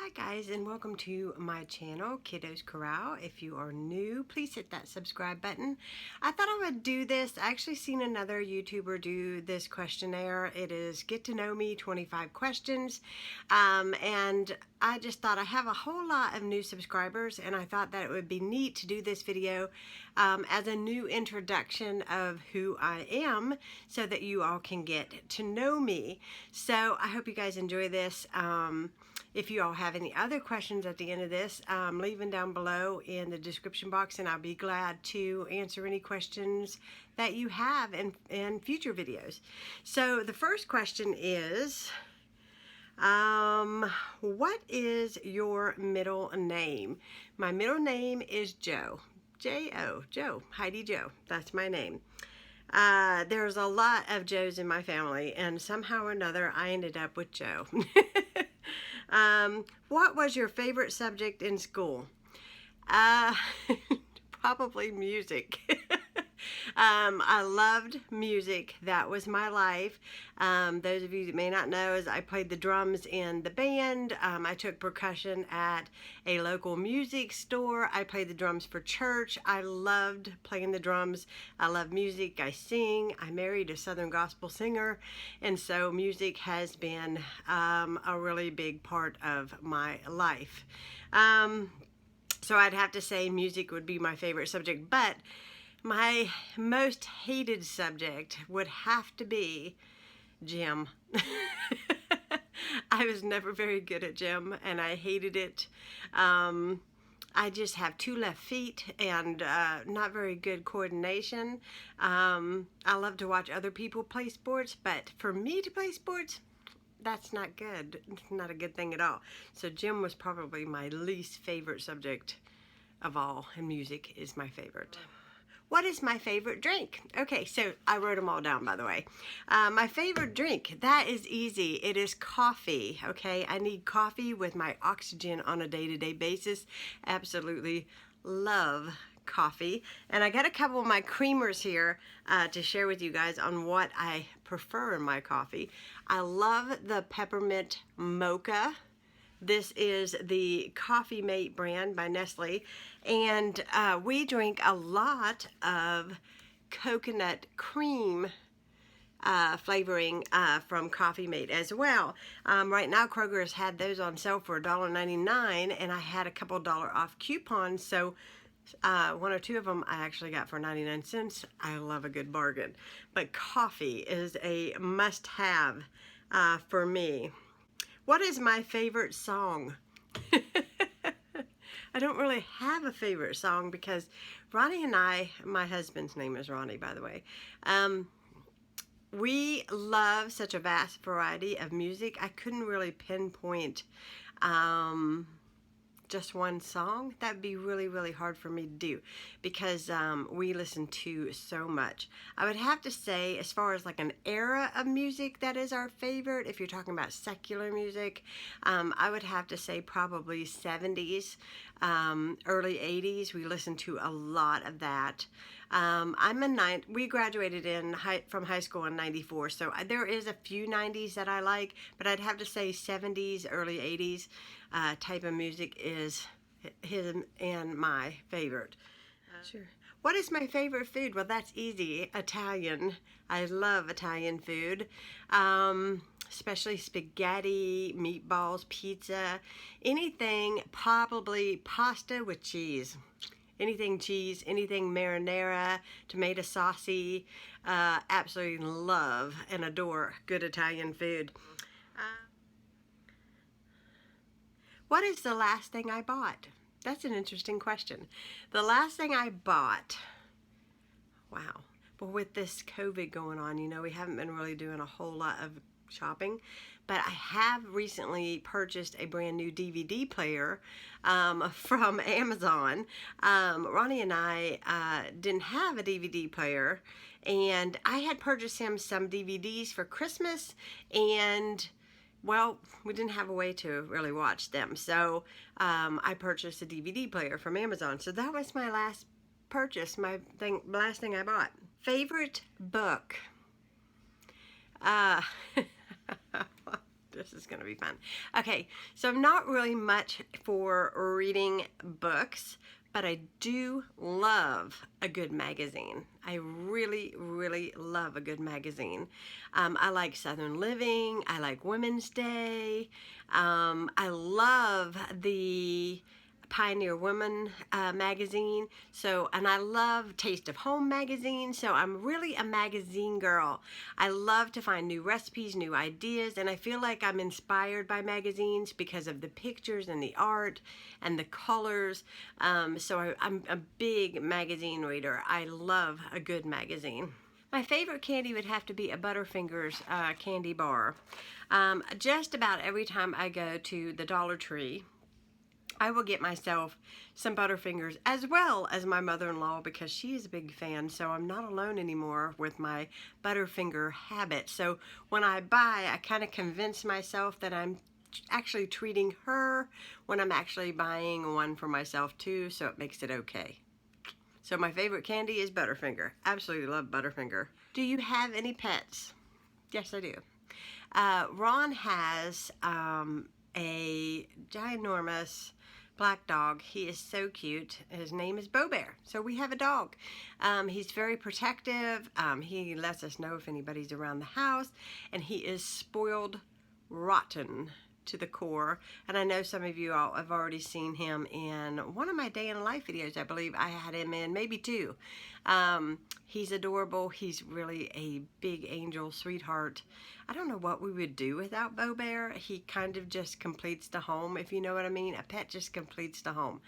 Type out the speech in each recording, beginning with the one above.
Hi guys, and welcome to my channel, Kiddos Corral. If you are new, please hit that subscribe button. I thought I would do this. I actually seen another YouTuber do this questionnaire. It is Get to Know Me 25 questions. And I just thought I have a whole lot of new subscribers, and I thought that it would be neat to do this video as a new introduction of who I am so that you all can get to know me. So I hope you guys enjoy this. If you all have any other questions at the end of this, leave them down below in the description box, and I'll be glad to answer any questions that you have in future videos. So the first question is, what is your middle name? My middle name is Joe. J-O, Joe, Heidi Joe. That's my name. There's a lot of Joes in my family, and somehow or another I ended up with Joe. What was your favorite subject in school? Probably music. I loved music. That was my life. Those of you that may not know, is I played the drums in the band. I took percussion at a local music store. I played the drums for church. I loved playing the drums. I love music. I sing. I married a Southern gospel singer, and so music has been a really big part of my life. So I'd have to say music would be my favorite subject, but my most hated subject would have to be gym. I was never very good at gym, and I hated it. I just have two left feet and not very good coordination. I love to watch other people play sports, but for me to play sports, that's not good. It's not a good thing at all. So gym was probably my least favorite subject of all, and music is my favorite. What is my favorite drink? Okay, so I wrote them all down, by the way. My favorite drink, that is easy. It is coffee, okay? I need coffee with my oxygen on a day-to-day basis. Absolutely love coffee. And I got a couple of my creamers here to share with you guys on what I prefer in my coffee. I love the peppermint mocha. This is the Coffee Mate brand by Nestle, and we drink a lot of coconut cream flavoring from Coffee Mate as well. Right now Kroger has had those on sale for $1.99, and I had a couple $1 off coupons, so one or two of them I actually got for 99 cents. I love a good bargain, but coffee is a must-have for me. What is my favorite song? I don't really have a favorite song because Ronnie and I, my husband's name is Ronnie, by the way, we love such a vast variety of music. I couldn't really pinpoint just one song. That'd be really, really hard for me to do because we listen to so much. I would have to say, as far as like an era of music that is our favorite, if you're talking about secular music, I would have to say probably 70s, early 80s. We listened to a lot of that. We graduated from high school in 94, so there is a few 90s that I like, but I'd have to say 70s, early 80s type of music is his and my favorite. Sure. What is my favorite food? Well, that's easy. Italian. I love Italian food, especially spaghetti, meatballs, pizza, anything, probably pasta with cheese. Anything cheese, anything marinara, tomato saucy. Absolutely love and adore good Italian food. What is the last thing I bought? That's an interesting question. The last thing I bought, wow. Well, with this COVID going on, you know, we haven't been really doing a whole lot of shopping, but I have recently purchased a brand new DVD player from Amazon. Ronnie and I didn't have a DVD player, and I had purchased him some DVDs for Christmas, and well, we didn't have a way to really watch them, so I purchased a DVD player from Amazon. So that was my last purchase, last thing I bought. Favorite book? This is going to be fun. Okay, so I'm not really much for reading books, but I do love a good magazine. I really, really love a good magazine. I like Southern Living. I like Women's Day. I love the Pioneer Woman magazine. And I love Taste of Home magazine. So I'm really a magazine girl. I love to find new recipes, new ideas, and I feel like I'm inspired by magazines because of the pictures and the art and the colors. So I'm a big magazine reader. I love a good magazine. My favorite candy would have to be a Butterfingers candy bar. Just about every time I go to the Dollar Tree, I will get myself some Butterfingers, as well as my mother-in-law, because she is a big fan, so I'm not alone anymore with my Butterfinger habit. So when I buy, I kind of convince myself that I'm actually treating her when I'm actually buying one for myself too, so it makes it okay. So my favorite candy is Butterfinger. Absolutely love Butterfinger. Do you have any pets? Yes, I do. Ron has a ginormous black dog. He is so cute. His name is Bo Bear. So we have a dog. He's very protective. He lets us know if anybody's around the house, and he is spoiled rotten to the core. And I know some of you all have already seen him in one of my day in life videos. I believe I had him in, maybe two. He's adorable. He's really a big angel, sweetheart. I don't know what we would do without Bo Bear. He kind of just completes the home, if you know what I mean. A pet just completes the home.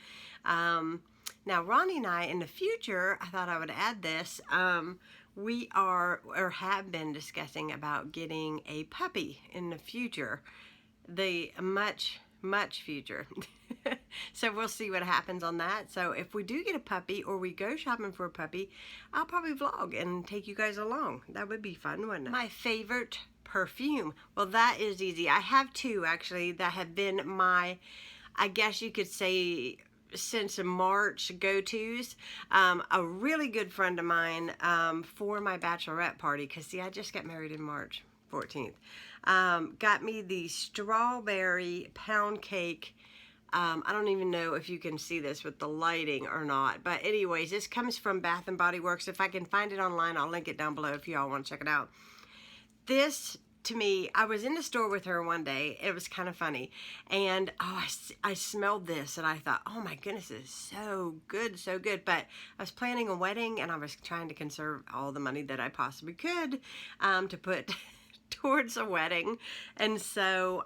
Now, Ronnie and I, in the future, I thought I would add this. We are, or have been discussing about getting a puppy in the future. The much future. So we'll see what happens on that. So if we do get a puppy, or we go shopping for a puppy, I'll probably vlog and take you guys along. That would be fun, wouldn't it? My favorite perfume. Well, that is easy. I have two, actually, that have been my, I guess you could say, since March go-tos. A really good friend of mine, for my bachelorette party, because see, I just got married in March 14th, got me the strawberry pound cake. I don't even know if you can see this with the lighting or not, but anyways, this comes from Bath and Body Works. If I can find it online, I'll link it down below if y'all want to check it out. This, to me, I was in the store with her one day. It was kind of funny, and I smelled this and I thought, oh my goodness, it's so good, so good. But I was planning a wedding, and I was trying to conserve all the money that I possibly could to put towards a wedding. And so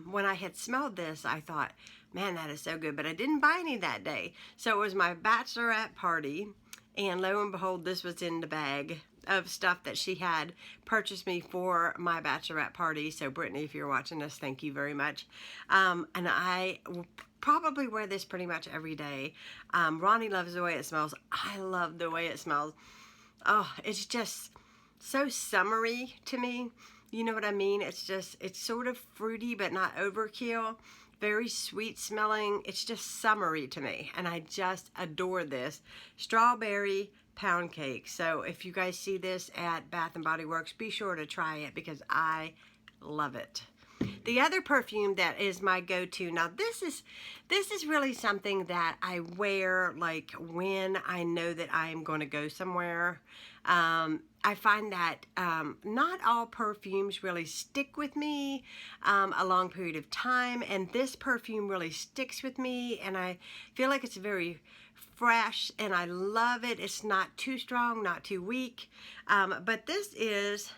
when I had smelled this, I thought, man, that is so good. But I didn't buy any that day. So it was my bachelorette party, and lo and behold, this was in the bag of stuff that she had purchased me for my bachelorette party. So Brittany, if you're watching this, thank you very much. And I will probably wear this pretty much every day. Ronnie loves the way it smells. I love the way it smells. Oh, it's just so summery to me. You know what I mean? It's sort of fruity, but not overkill. Very sweet smelling. It's just summery to me, and I just adore this strawberry pound cake. So if you guys see this at Bath and Body Works, be sure to try it, because I love it. The other perfume that is my go-to, now this is really something that I wear like when I know that I am going to go somewhere. I find that not all perfumes really stick with me a long period of time, and this perfume really sticks with me, and I feel like it's very fresh, and I love it. It's not too strong, not too weak, but this is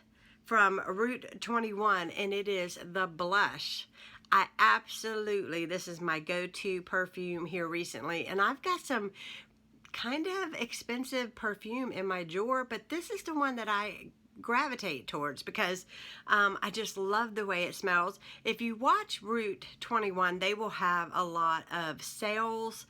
from Route 21, and it is the Blush. This is my go-to perfume here recently, and I've got some kind of expensive perfume in my drawer, but this is the one that I gravitate towards because I just love the way it smells. If you watch Route 21, they will have a lot of sales.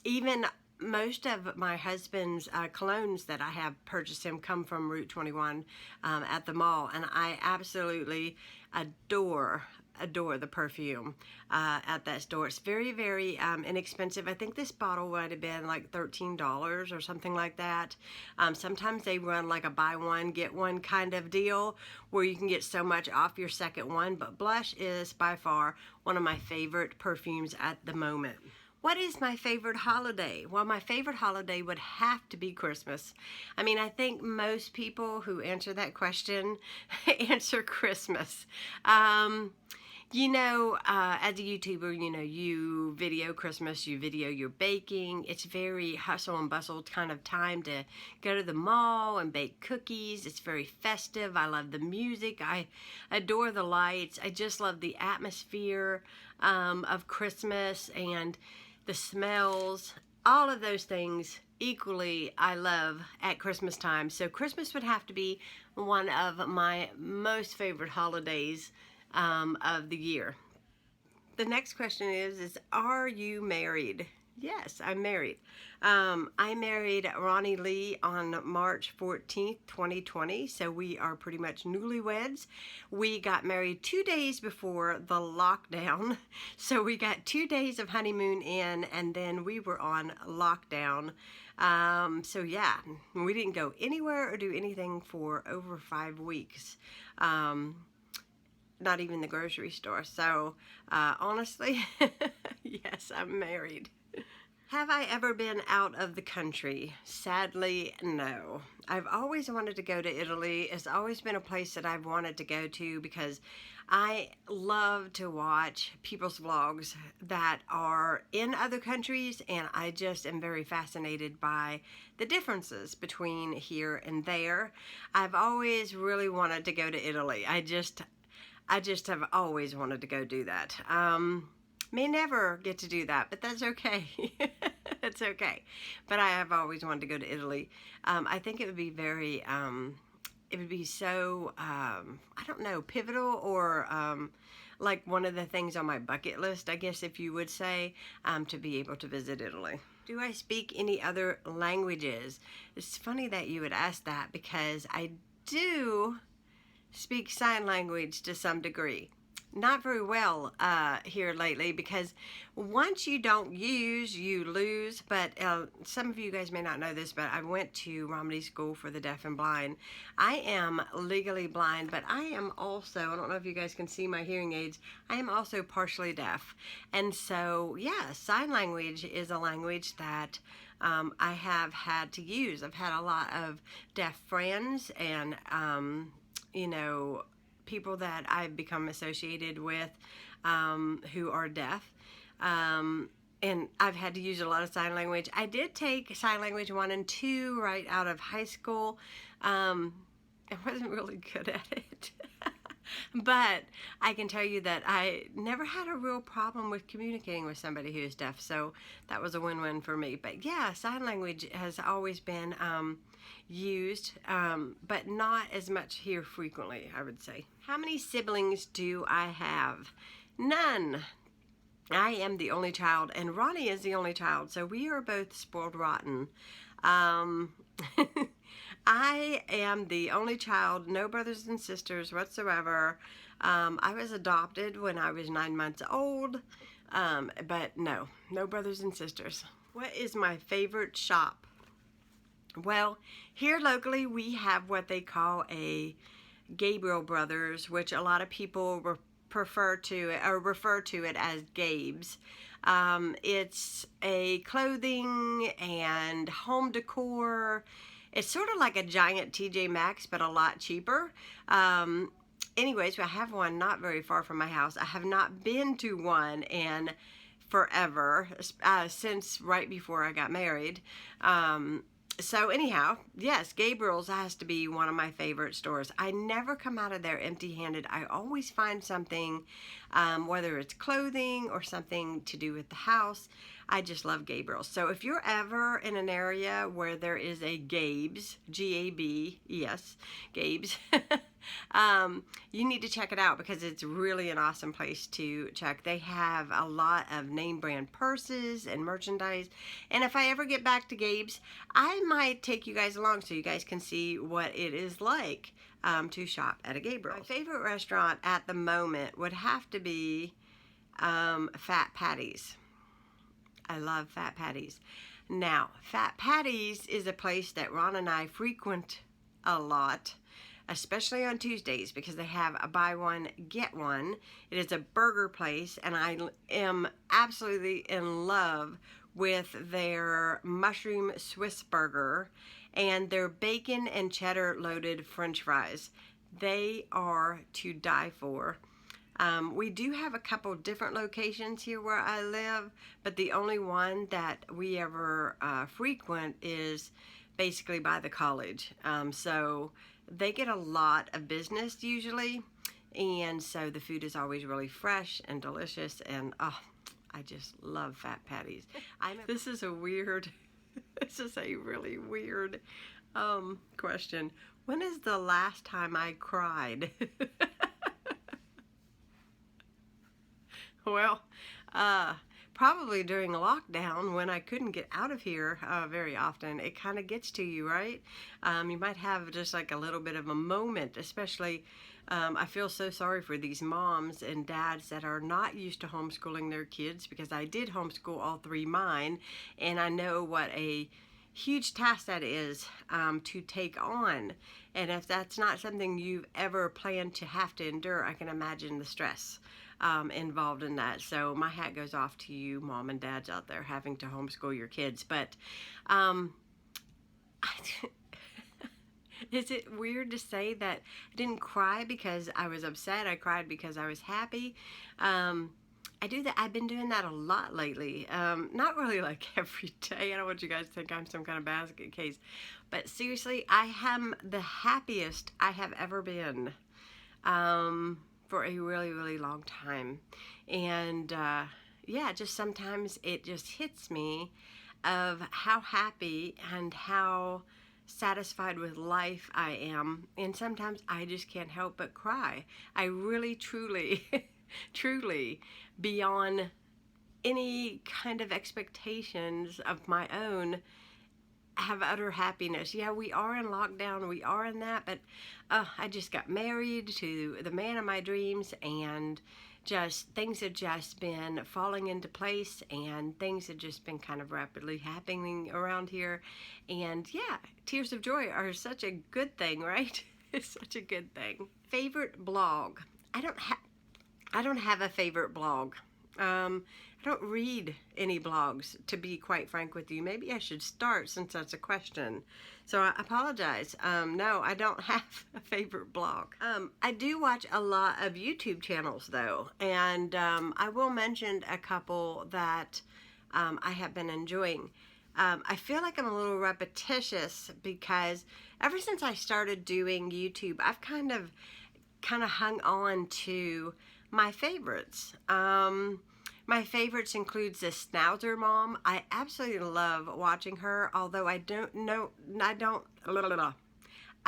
Even Most of my husband's colognes that I have purchased him come from Route 21 at the mall, and I absolutely adore the perfume at that store. It's very, very inexpensive. I think this bottle would have been like $13 or something like that. Sometimes they run like a buy one get one kind of deal where you can get so much off your second one, but blush is by far one of my favorite perfumes at the moment. What is my favorite holiday? Well, my favorite holiday would have to be Christmas. I mean, I think most people who answer that question answer Christmas. You know, as a YouTuber, you know, you video Christmas, you video your baking. It's very hustle and bustle kind of time to go to the mall and bake cookies. It's very festive. I love the music. I adore the lights. I just love the atmosphere of Christmas and the smells. All of those things equally I love at Christmas time. So Christmas would have to be one of my most favorite holidays of the year. The next question is are you married? Yes, I'm married. I married Ronnie Lee on March 14th, 2020, so we are pretty much newlyweds. We got married 2 days before the lockdown, so we got 2 days of honeymoon in, and then we were on lockdown. So yeah, we didn't go anywhere or do anything for over 5 weeks. Not even the grocery store. So honestly, yes, I'm married. Have I ever been out of the country? Sadly, no. I've always wanted to go to Italy. It's always been a place that I've wanted to go to because I love to watch people's vlogs that are in other countries, and I just am very fascinated by the differences between here and there. I've always really wanted to go to Italy. I just have always wanted to go do that. May never get to do that, but that's okay. That's okay. But I have always wanted to go to Italy. I think it would be very, it would be so, I don't know, pivotal or like one of the things on my bucket list, I guess if you would say, to be able to visit Italy. Do I speak any other languages? It's funny that you would ask that because I do speak sign language to some degree. Not very well here lately because once you don't use, you lose. But some of you guys may not know this, but I went to Romney School for the Deaf and Blind. I am legally blind, but I am also, I don't know if you guys can see my hearing aids, I am also partially deaf. And so, yeah, sign language is a language that I have had to use. I've had a lot of deaf friends and you know, people that I've become associated with who are deaf. And I've had to use a lot of sign language. I did take sign language 1 and 2 right out of high school. I wasn't really good at it. But I can tell you that I never had a real problem with communicating with somebody who is deaf. So that was a win-win for me. But yeah, sign language has always been used, but not as much here frequently, I would say. How many siblings do I have? None. I am the only child, and Ronnie is the only child, so we are both spoiled rotten. I am the only child, no brothers and sisters whatsoever. I was adopted when I was 9 months old, but no brothers and sisters. What is my favorite shop? Well, here locally we have what they call a Gabriel Brothers, which a lot of people refer to it as Gabe's. It's a clothing and home decor. It's sort of like a giant TJ Maxx, but a lot cheaper. Anyways, I have one not very far from my house. I have not been to one in forever, since right before I got married. So anyhow, yes, Gabriel's has to be one of my favorite stores. I never come out of there empty-handed. I always find something, whether it's clothing or something to do with the house. I just love Gabriel's. So if you're ever in an area where there is a Gabe's, G-A-B-E-S, Gabe's, You need to check it out because it's really an awesome place to check. They have a lot of name brand purses and merchandise. And if I ever get back to Gabe's, I might take you guys along so you guys can see what it is like to shop at a Gabriel's. My favorite restaurant at the moment would have to be Fat Patty's. I love Fat Patty's. Now, Fat Patty's is a place that Ron and I frequent a lot, especially on Tuesdays, because they have a buy one, get one. It is a burger place, and I am absolutely in love with their mushroom Swiss burger and their bacon and cheddar loaded french fries. They are to die for. We do have a couple different locations here where I live, but the only one that we ever frequent is basically by the college. So they get a lot of business usually, and so the food is always really fresh and delicious, and oh, I just love Fat Patty's. This is a weird, this is a really weird question. When is the last time I cried? Well, probably during lockdown when I couldn't get out of here very often. It kind of gets to you, right? You might have just like a little bit of a moment, especially I feel so sorry for these moms and dads that are not used to homeschooling their kids, because I did homeschool all three mine, and I know what a huge task that is to take on. And if that's not something you've ever planned to have to endure, I can imagine the stress involved in that. So my hat goes off to you mom and dads out there having to homeschool your kids. But is it weird to say that I didn't cry because I was upset? I cried because I was happy. I do that. I've been doing that a lot lately. Not really like every day. I don't want you guys to think I'm some kind of basket case. But seriously, I am the happiest I have ever been for a really, really long time. And yeah, just sometimes it just hits me of how happy and how satisfied with life I am. And sometimes I just can't help but cry. I really, truly, truly, beyond any kind of expectations of my own, have utter happiness. Yeah, we are in lockdown, we are in that, but I just got married to the man of my dreams, and just things have just been falling into place, and things have just been kind of rapidly happening around here. And yeah, tears of joy are such a good thing, right? It's such a good thing. Favorite blog? I don't have a favorite blog. I don't read any blogs, to be quite frank with you. Maybe I should start, since that's a question. So I apologize. No, I don't have a favorite blog. I do watch a lot of YouTube channels though, and I will mention a couple that I have been enjoying. I feel like I'm a little repetitious because ever since I started doing YouTube, I've kind of hung on to my favorites. My favorites includes the Schnauzer Mom. I absolutely love watching her, although I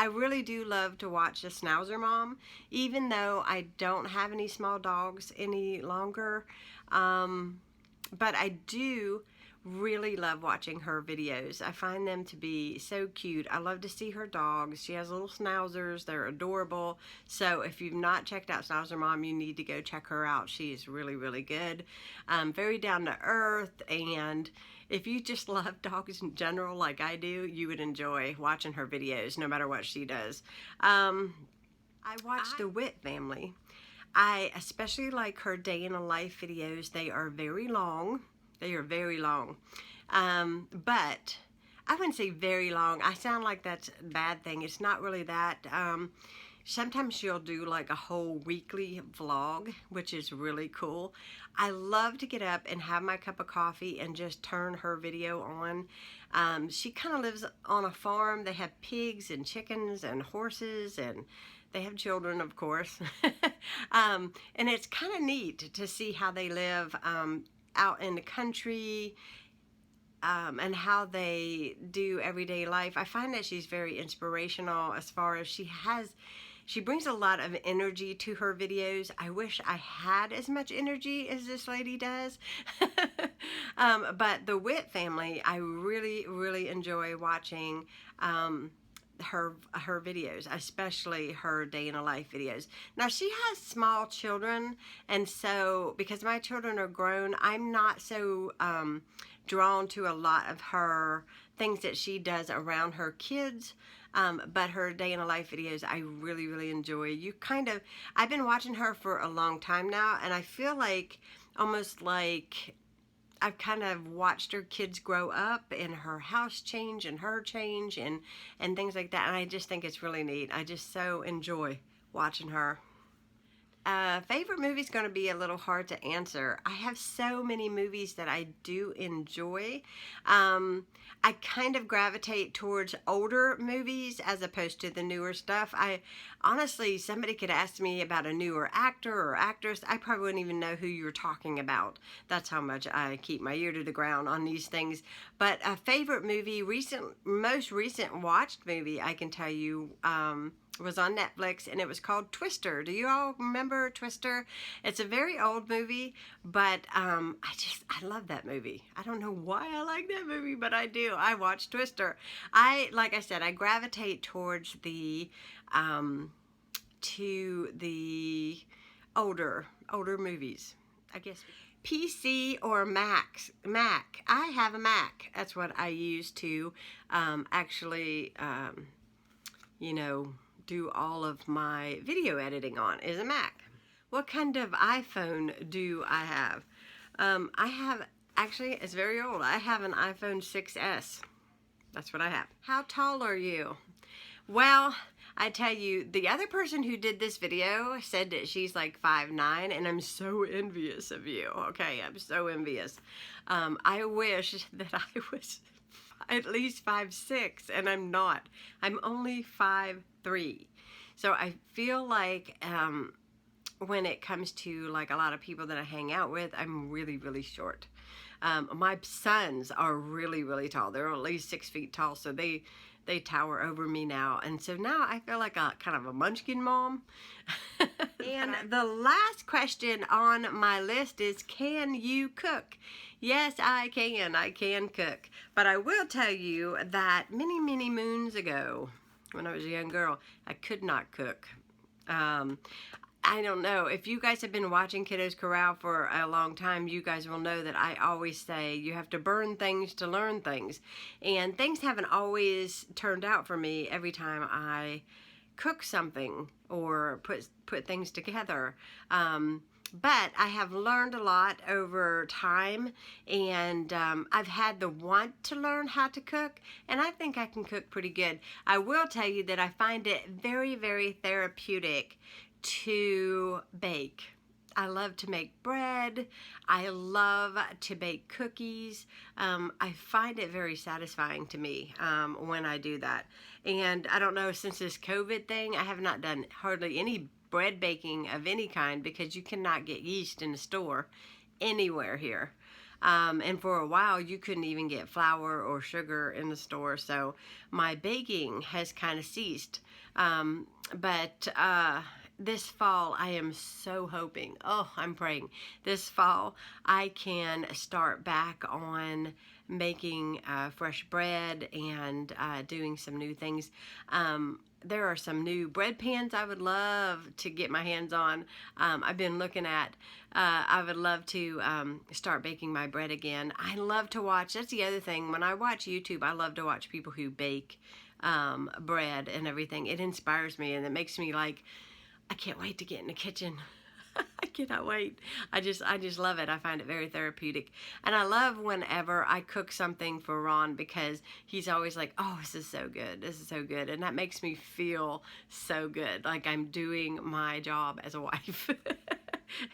really do love to watch the Schnauzer Mom, even though I don't have any small dogs any longer. But I do really love watching her videos. I find them to be so cute. I love to see her dogs. She has little schnauzers. They're adorable. So if you've not checked out Schnauzer Mom, you need to go check her out. She is really, really good. Very down to earth, and if you just love dogs in general like I do, you would enjoy watching her videos no matter what she does. I watch the Witt family. I especially like her day in a life videos. They are very long. They are very long, but I wouldn't say very long. I sound like that's a bad thing. It's not really that. Sometimes she'll do like a whole weekly vlog, which is really cool. I love to get up and have my cup of coffee and just turn her video on. She kind of lives on a farm. They have pigs and chickens and horses, and they have children, of course. And it's kind of neat to see how they live out in the country, and how they do everyday life. I find that she's very inspirational as far as she has she brings a lot of energy to her videos. I wish I had as much energy as this lady does. But the Witt family, I really enjoy watching her videos, especially her day in a life videos. Now, she has small children, and so because my children are grown, I'm not so drawn to a lot of her things that she does around her kids. But her day in a life videos, I really enjoy. I've been watching her for a long time now, and I feel like almost like I've kind of watched her kids grow up and her house change and her change and things like that. And I just think it's really neat. I just so enjoy watching her. Favorite movie is going to be a little hard to answer. I have so many movies that I do enjoy. I kind of gravitate towards older movies as opposed to the newer stuff. Honestly, somebody could ask me about a newer actor or actress, I probably wouldn't even know who you're talking about. That's how much I keep my ear to the ground on these things. But a favorite movie, most recent watched movie, I can tell you, was on Netflix, and it was called Twister. Do you all remember Twister? It's a very old movie, but I love that movie. I don't know why I like that movie, but I do. I watch Twister. Like I said, I gravitate towards the older movies, I guess. PC or Mac. I have a Mac. That's what I use to actually, do all of my video editing on, is a Mac. What kind of iPhone do I have? Actually, it's very old. I have an iPhone 6S. That's what I have. How tall are you? Well, I tell you, the other person who did this video said that she's like 5'9", and I'm so envious of you. Okay, I'm so envious. I wish that I was at least 5'6", and I'm not. I'm only 5'3". So I feel like when it comes to like a lot of people that I hang out with, I'm really short. My sons are really tall. They're at least 6 feet tall, so they tower over me now. And so now I feel like a kind of a munchkin mom. And the last question on my list is, can you cook? Yes, I can. I can cook. But I will tell you that many moons ago, when I was a young girl, I could not cook. I don't know. If you guys have been watching Kiddos Corral for a long time, you guys will know that I always say you have to burn things to learn things. And things haven't always turned out for me every time I cook something or put things together. But I have learned a lot over time, and I've had the want to learn how to cook, and I think I can cook pretty good. I will tell you that I find it very therapeutic to bake. I love to make bread. I love to bake cookies. I find it very satisfying to me when I do that. And I don't know, since this COVID thing, I have not done hardly any bread baking of any kind because you cannot get yeast in the store anywhere here. And for a while, you couldn't even get flour or sugar in the store. So my baking has kind of ceased. But this fall, I am so hoping, I'm praying, this fall I can start back on making fresh bread and doing some new things. There are some new bread pans I would love to get my hands on. I've been looking at, I would love to start baking my bread again. I love to watch, that's the other thing, when I watch YouTube, I love to watch people who bake bread and everything. It inspires me, and it makes me like, I can't wait to get in the kitchen. I cannot wait. I just love it. I find it very therapeutic. And I love whenever I cook something for Ron, because he's always like, oh, this is so good. This is so good. And that makes me feel so good. Like I'm doing my job as a wife.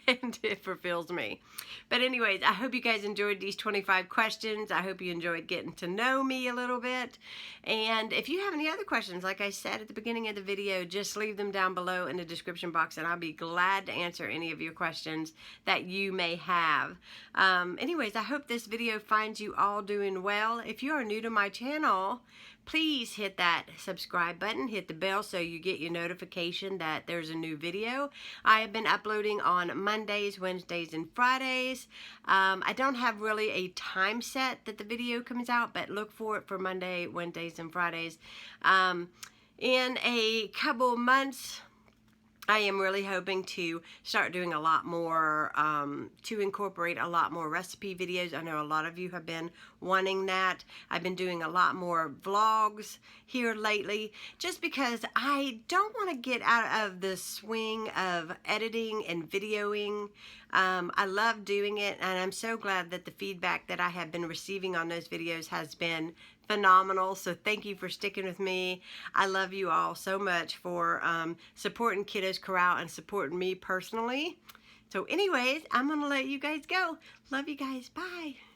And it fulfills me. But anyways, I hope you guys enjoyed these 25 questions. I hope you enjoyed getting to know me a little bit. And if you have any other questions, like I said at the beginning of the video, just leave them down below in the description box, and I'll be glad to answer any of your questions that you may have. Anyways, I hope this video finds you all doing well. If you are new to my channel, please hit that subscribe button, hit the bell so you get your notification that there's a new video. I have been uploading on Mondays, Wednesdays, and Fridays. I don't have really a time set that the video comes out, but look for it for Monday, Wednesdays, and Fridays. In a couple months, I am really hoping to start doing a lot more, to incorporate a lot more recipe videos. I know a lot of you have been wanting that. I've been doing a lot more vlogs here lately just because I don't want to get out of the swing of editing and videoing. I love doing it, and I'm so glad that the feedback that I have been receiving on those videos has been phenomenal. So thank you for sticking with me. I love you all so much for supporting Kiddos Corral and supporting me personally. So anyways, I'm gonna let you guys go. Love you guys. Bye.